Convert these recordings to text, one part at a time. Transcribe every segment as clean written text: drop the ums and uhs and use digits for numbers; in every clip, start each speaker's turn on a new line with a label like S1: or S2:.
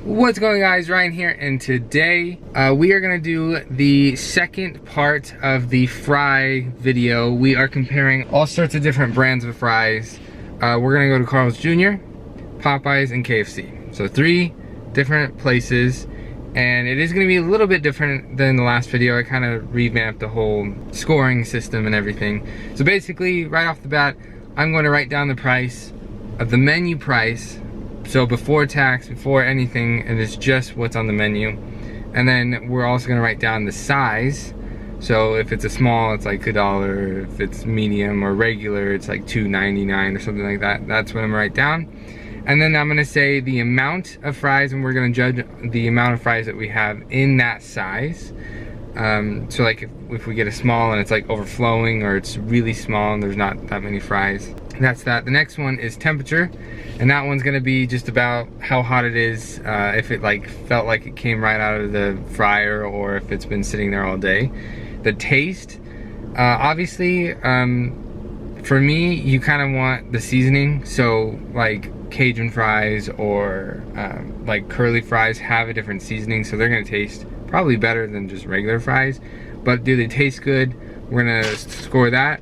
S1: What's going on, guys? Ryan here, and today we are gonna do the second part of the fry video. We are comparing all sorts of different brands of fries. We're gonna go to Carl's Jr., Popeyes, and KFC. So 3 different places, and it is gonna be a little bit different than the last video. I kind of revamped the whole scoring system and everything. So basically, right off the bat, I'm going to write down the price of the menu price. So before tax, before anything, and it's just what's on the menu. And then we're also gonna write down the size. So if it's a small, it's like $1. If it's medium or regular, it's like $2.99 or something like that. That's what I'm gonna write down. And then I'm gonna say the amount of fries, and we're gonna judge the amount of fries that we have in that size. So like if we get a small and it's like overflowing, or it's really small and there's not that many fries, that's that. The next one is temperature, and that one's gonna be just about how hot it is, if it like felt like it came right out of the fryer, or if it's been sitting there all day. The taste, obviously, for me, you kind of want the seasoning. So like Cajun fries or like curly fries have a different seasoning, so they're gonna taste probably better than just regular fries. But do they taste good? We're gonna score that.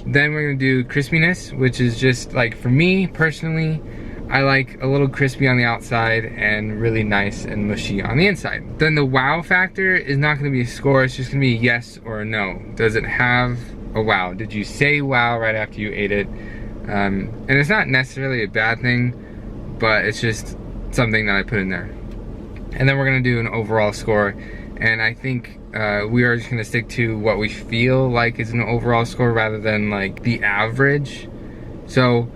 S1: Then we're gonna do crispiness, which is just like, for me personally, I like a little crispy on the outside and really nice and mushy on the inside. Then the wow factor is not gonna be a score, it's just gonna be a yes or a no. Does it have a wow? Did you say wow right after you ate it? And it's not necessarily a bad thing, but it's just something that I put in there. And then we're gonna do an overall score, and I think we are just gonna stick to what we feel like is an overall score rather than like the average. So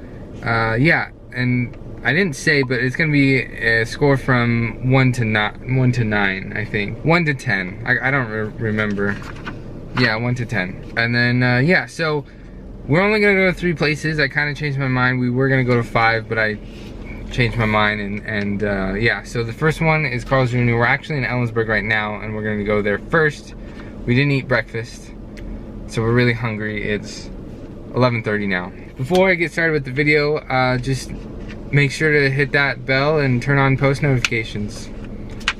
S1: yeah, and I didn't say, but it's gonna be a score from 1 to 9, I think. 1 to 10, I don't remember. Yeah, 1 to 10. And then yeah, so we're only gonna go to 3 places. I kind of changed my mind. We were gonna go to 5, but I changed my mind, and yeah, so the first one is Carl's Jr. We're actually in Ellensburg right now, and we're gonna go there first. We didn't eat breakfast, so we're really hungry. It's 11:30 now. Before I get started with the video, just make sure to hit that bell and turn on post notifications.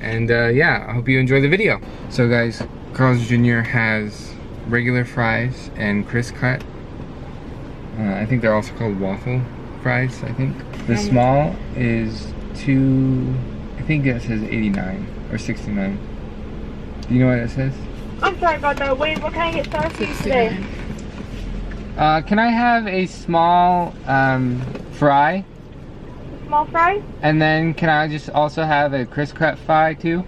S1: And yeah, I hope you enjoy the video. So guys, Carl's Jr. has regular fries and criss cut. I think they're also called waffle fries, I think. The small is I think it says 89 or 69. Do you know what it says?
S2: I'm sorry about that. Wait, what can I get started for you today?
S1: Can I have a small fry?
S2: Small fry?
S1: And then can I just also have a criss cut fry too?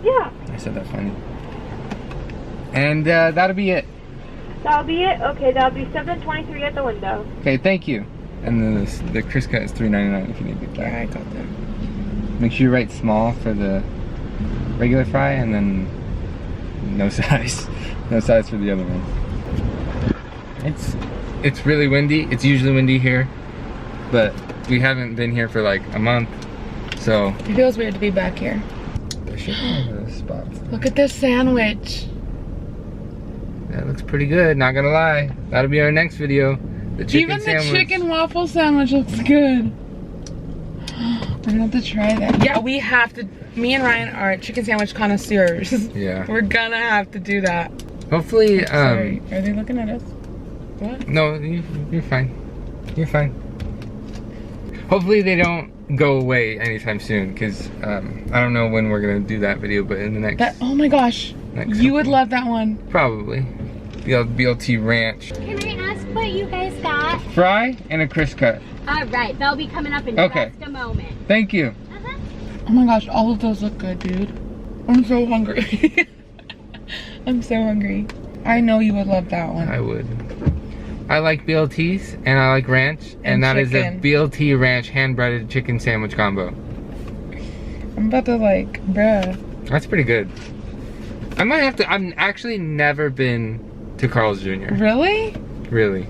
S2: Yeah.
S1: I said that funny. And that'll be it.
S2: That'll be it? Okay, that'll be $7.23 at the window.
S1: Okay, thank you. And then the criss cut is $3.99 if you need to get that.
S2: Yeah, I got that.
S1: Make sure you write small for the regular fry, and then no size. No size for the other one. It's really windy. It's usually windy here, but we haven't been here for like a month, so
S3: it feels weird to be back here.
S1: There should be those spots.
S3: Look at this sandwich.
S1: That looks pretty good, not gonna lie. That'll be our next video. The chicken sandwich.
S3: Even the chicken waffle sandwich looks good. We're gonna have to try that. Yeah, we have to. Me and Ryan are chicken sandwich connoisseurs.
S1: Yeah. We're
S3: gonna have to do that.
S1: Hopefully,
S3: sorry, are they looking at us? What?
S1: No, you're fine. You're fine. Hopefully they don't go away anytime soon, because I don't know when we're gonna do that video, but in the next.
S3: Oh my gosh, you would love that one.
S1: Probably. BLT Ranch.
S4: Can I ask what you guys got?
S1: Fry and a criss cut.
S4: All right, they'll be coming up in just a moment.
S1: Thank you.
S3: Oh my gosh, all of those look good, dude. I'm so hungry. I'm so hungry. I know you would love that one.
S1: I would. I like BLTs, and I like ranch, and that is a BLT Ranch hand-breaded chicken sandwich combo.
S3: I'm about to like, bruh.
S1: That's pretty good. I might have to. I've actually never been to Carl's Jr.
S3: Really?
S1: Really.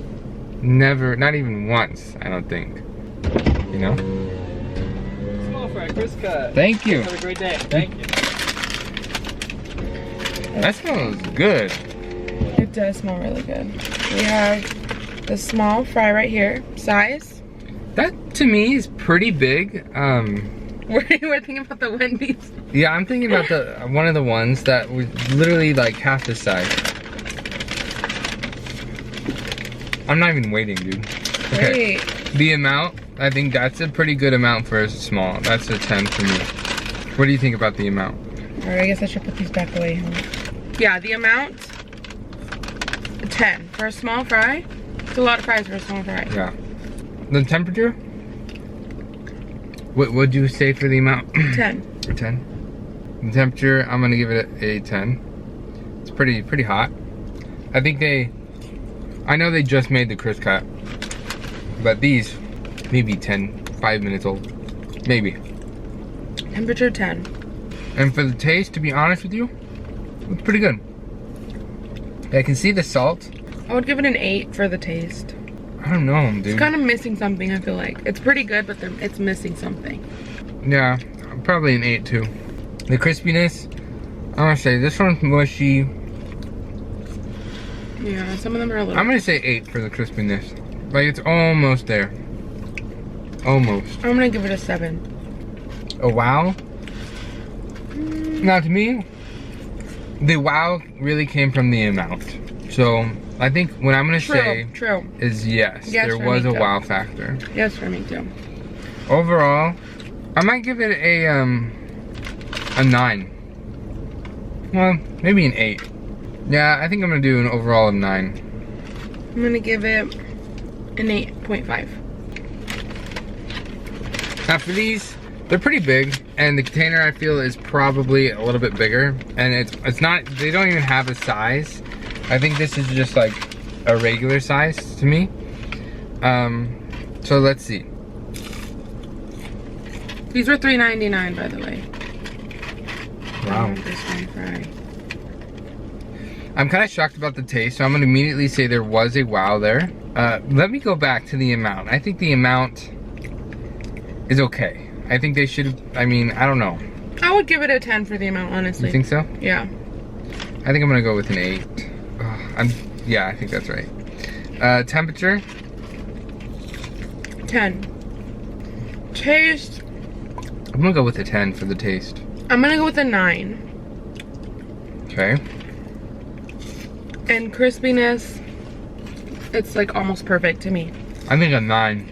S1: Never, not even once, I don't think. You know?
S5: Small fry, criss cut.
S1: Thank you.
S5: Have a great day. Thank you.
S1: That smells good.
S3: It does smell really good. We have the small fry right here. Size?
S1: That to me is pretty big.
S3: We're thinking about the Wendy's.
S1: Yeah, I'm thinking about the one of the ones that was literally like half the size. I'm not even waiting, dude. Okay.
S3: Wait.
S1: The amount, I think that's a pretty good amount for a small. That's a 10 for me. What do you think about the amount?
S3: Alright, I guess I should put these back away, huh? Yeah, the amount, 10. For a small fry, it's a lot of fries for a small fry.
S1: Yeah. The temperature? What would you say for the amount?
S3: 10.
S1: 10. The temperature, I'm gonna give it a 10. It's pretty hot. I think I know they just made the criss cut, but these maybe 5 minutes old, maybe.
S3: Temperature 10.
S1: And for the taste, to be honest with you, it's pretty good. I can see the salt.
S3: I would give it an 8 for the taste.
S1: I don't know, dude.
S3: It's kind of missing something, I feel like. It's pretty good, but it's missing something.
S1: Yeah, probably an 8 too. The crispiness, I'm gonna say this one's mushy.
S3: Yeah, some of them are a little...
S1: I'm gonna say 8 for the crispiness. Like, it's almost there. Almost.
S3: I'm gonna give it a 7.
S1: A wow? Now to me, the wow really came from the amount. So I think what I'm gonna say is yes, there was a wow factor.
S3: Yes, for me too.
S1: Overall, I might give it a 9. Well, maybe an 8. Yeah, I think I'm gonna do an overall of 9.
S3: I'm gonna give it an 8.5.
S1: Now for these, they're pretty big, and the container I feel is probably a little bit bigger, and it's not, they don't even have a size. I think this is just like a regular size to me. So let's see.
S3: These were $3.99, by the way.
S1: Wow.
S3: This one fry.
S1: I'm kind of shocked about the taste, so I'm gonna immediately say there was a wow there. Let me go back to the amount. I think the amount is okay. I think they should, I mean, I don't know.
S3: I would give it a 10 for the amount, honestly.
S1: You think so?
S3: Yeah.
S1: I think I'm gonna go with an 8. Yeah, I think that's right. Temperature?
S3: 10. Taste?
S1: I'm gonna go with a 10 for the taste.
S3: I'm gonna go with a 9.
S1: Okay.
S3: And crispiness, it's like almost perfect to me.
S1: I think a 9.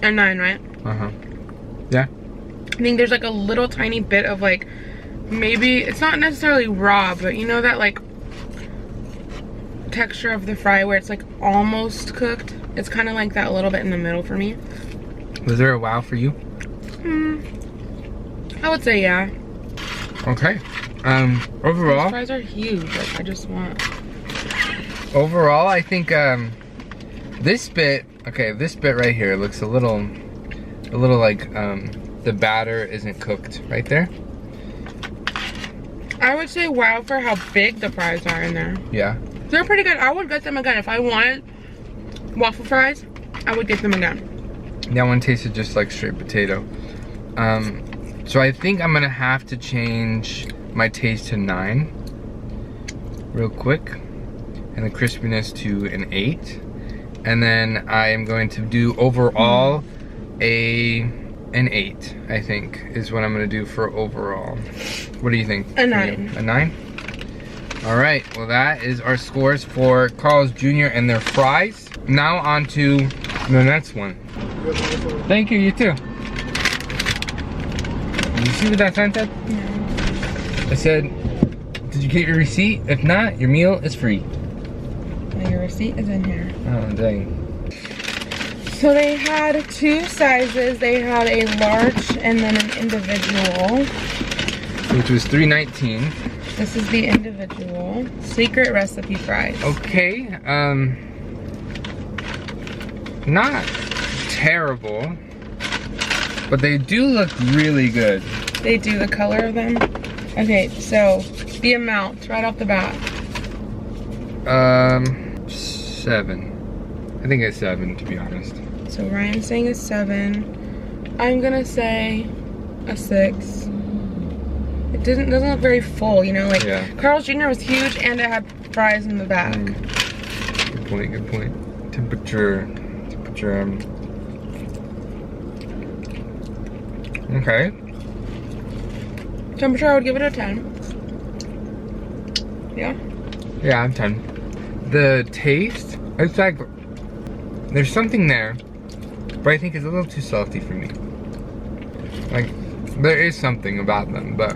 S3: A 9, right?
S1: Uh-huh. Yeah.
S3: I think there's like a little tiny bit of like, maybe, it's not necessarily raw, but you know that like texture of the fry where it's like almost cooked? It's kind of like that a little bit in the middle for me.
S1: Was there a wow for you?
S3: I would say yeah.
S1: Okay. Overall,
S3: These fries are huge. Like I just want.
S1: Overall, I think this bit right here looks a little like the batter isn't cooked right there.
S3: I would say wow for how big the fries are in there.
S1: Yeah.
S3: They're pretty good. I would get them again. If I wanted waffle fries, I would get them again.
S1: That one tasted just like straight potato. So I think I'm gonna have to change my taste to 9 real quick, and the crispiness to an 8, and then I am going to do overall an 8. I think is what I'm gonna do for overall. What do you think?
S3: A 9.
S1: A 9? All right. Well, that is our scores for Carl's Jr. and their fries. Now on to the next one. Thank you. You too. You see what that sign said?
S3: Yeah.
S1: I said, did you get your receipt? If not, your meal is free.
S3: Well, your receipt is in here.
S1: Oh, dang.
S3: So they had 2 sizes. They had a large and then an individual.
S1: Which was $3.19.
S3: This is the individual. Secret recipe fries.
S1: Okay, not terrible, but they do look really good.
S3: They do, the color of them. Okay, so the amount right off the bat.
S1: 7. I think it's 7, to be honest.
S3: So Ryan's saying a 7. I'm gonna say a 6. It doesn't look very full, you know, like
S1: Yeah.
S3: Carl's Jr. was huge and it had fries in the back.
S1: Good point, good point. Temperature, Okay.
S3: Temperature, I would give it a 10. Yeah.
S1: Yeah, I'm 10. The taste, it's like, there's something there, but I think it's a little too salty for me. Like, there is something about them, but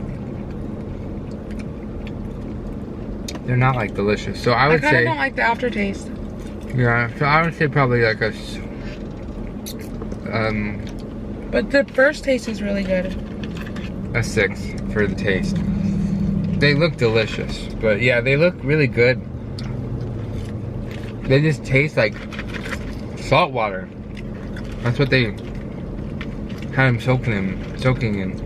S1: they're not like delicious. So I would
S3: I kind
S1: say,
S3: of don't like the aftertaste.
S1: yeah, so I would say probably like a,
S3: But the first taste is really good.
S1: a 6 for the taste. They look delicious, but yeah, they look really good. They just taste like salt water. That's what they had them soaking in.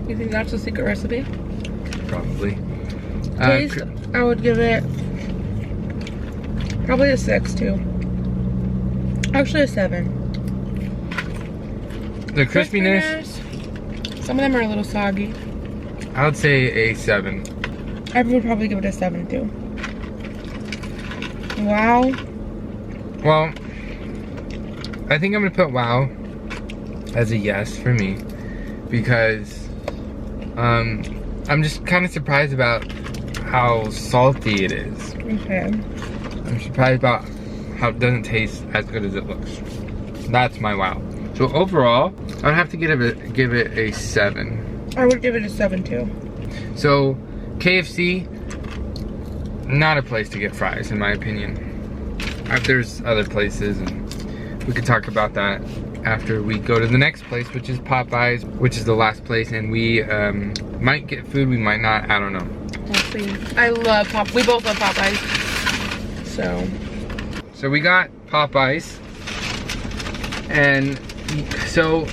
S3: You think that's the secret recipe?
S1: Probably.
S3: Taste, I would give it probably a 6 too. Actually a 7.
S1: The crispiness,
S3: some of them are a little soggy.
S1: I would say a 7.
S3: I would probably give it a 7 too. Wow.
S1: Well, I think I'm gonna put wow as a yes for me, because I'm just kind of surprised about how salty it is.
S3: Okay.
S1: I'm surprised about how it doesn't taste as good as it looks. That's my wow. So overall, I would have to give it a 7.
S3: I would give it a 7 too.
S1: So KFC, not a place to get fries in my opinion. There's other places, and we could talk about that after we go to the next place, which is Popeyes, which is the last place, and we might get food, we might not, I don't know.
S3: We'll see. I love we both love Popeyes.
S1: So we got Popeyes, and so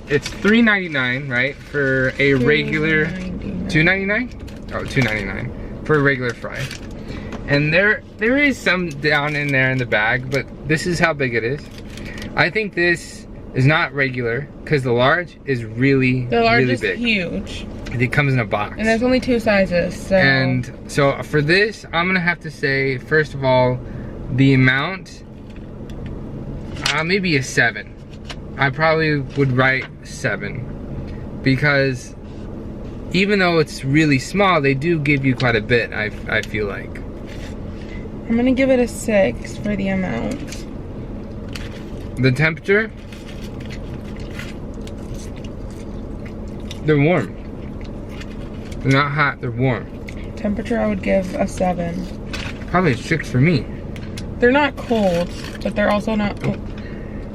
S1: it's $3.99, right, for a regular $2.99? Oh, $2.99 for a regular fry. And there is some down in there in the bag, but this is how big it is. I think this is not regular because the large is really,
S3: the large
S1: really
S3: is
S1: big.
S3: Huge.
S1: It comes in a box.
S3: And there's only 2 sizes, so.
S1: And so for this, I'm gonna have to say, first of all, the amount, maybe a 7. I probably would write 7, because even though it's really small, they do give you quite a bit, I feel like.
S3: I'm gonna give it a 6 for the amount.
S1: The temperature, they're warm. They're not hot, they're warm.
S3: Temperature, I would give a 7.
S1: Probably a 6 for me.
S3: They're not cold, but they're also not. Oh.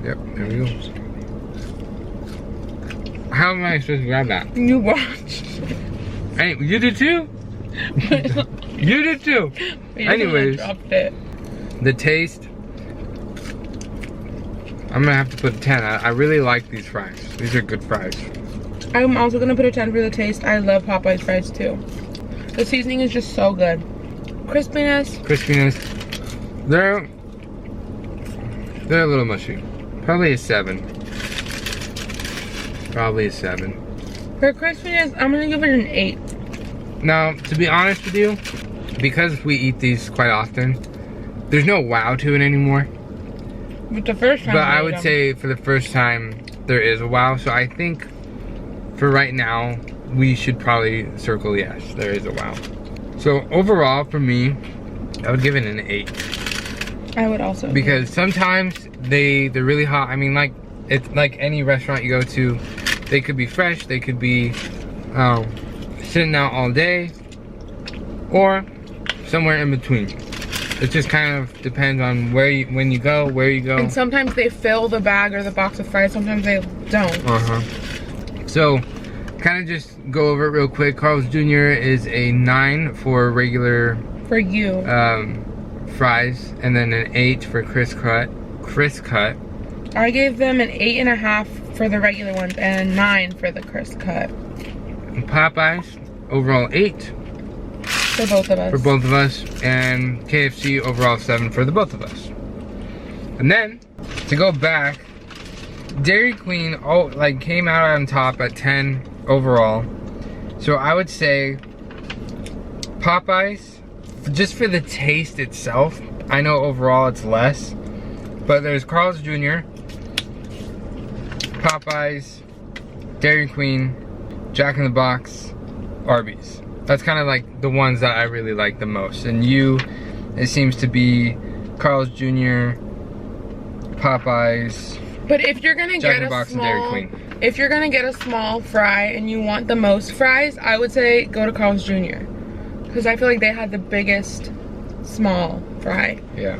S1: Yep, there we go. How am I supposed to grab that?
S3: You watch.
S1: Hey, you did too? You did too. Anyways,
S3: Dropped it.
S1: the taste, I'm gonna have to put a 10. I really like these fries. These are good fries.
S3: I'm also gonna put a 10 for the taste. I love Popeyes fries too. The seasoning is just so good. Crispiness.
S1: They're a little mushy. Probably a 7. Probably a 7.
S3: For crispiness, I'm gonna give it an 8.
S1: Now, to be honest with you, because we eat these quite often, there's no wow to it anymore.
S3: But the first time.
S1: But I would say for the first time, there is a wow. So I think for right now, we should probably circle yes, there is a wow. So overall, for me, I would give it an 8.
S3: I would also.
S1: Because sometimes they're really hot. I mean, like, it's like any restaurant you go to, they could be fresh, they could be sitting out all day, or somewhere in between. It just kind of depends on where you go.
S3: And sometimes they fill the bag or the box of fries, sometimes they don't.
S1: So, kind of just go over it real quick. Carl's Jr. is a 9 for regular
S3: For you.
S1: fries, and then an 8 for criss cut.
S3: I gave them an 8.5 for the regular ones and a 9 for the criss cut.
S1: Popeyes, overall 8
S3: for both of us. And
S1: KFC, overall 7 for the both of us. And then, to go back, Dairy Queen came out on top at 10 overall. So I would say Popeyes, just for the taste itself, I know overall it's less, but there's Carl's Jr., Popeyes, Dairy Queen, Jack in the Box, Arby's. That's kind of like the ones that I really like the most. And you, it seems to be Carl's Jr., Popeyes.
S3: But if you're gonna
S1: Jack
S3: get
S1: in the
S3: a
S1: Box and Dairy
S3: small,
S1: Queen.
S3: if you're gonna get a small fry and you want the most fries, I would say go to Carl's Jr. Because I feel like they had the biggest small fry.
S1: Yeah.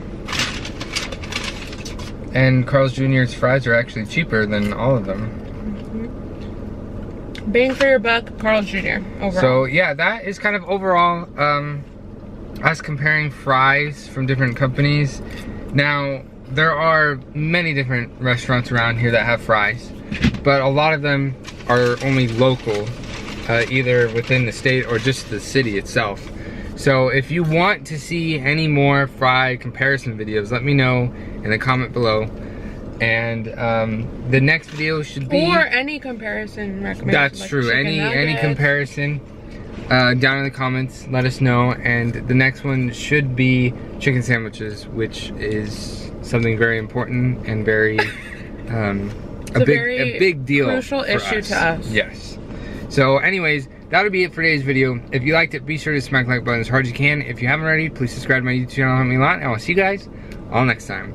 S1: And Carl's Jr.'s fries are actually cheaper than all of them.
S3: Bang for your buck, Carl's Jr. overall.
S1: So yeah, that is kind of overall us comparing fries from different companies. Now, there are many different restaurants around here that have fries, but a lot of them are only local, either within the state or just the city itself. So if you want to see any more fry comparison videos, let me know in the comment below. And the next video should be,
S3: or any comparison recommendation.
S1: that's
S3: like
S1: true, any
S3: nuggets.
S1: comparison down in the comments, let us know. And the next one should be chicken sandwiches, which is something very important and very a big deal,
S3: crucial issue to us.
S1: Yes. So anyways, that'll be it for today's video. If you liked it, be sure to smack the like button as hard as you can. If you haven't already, please subscribe to my YouTube channel, help me a lot, and I'll see you guys all next time.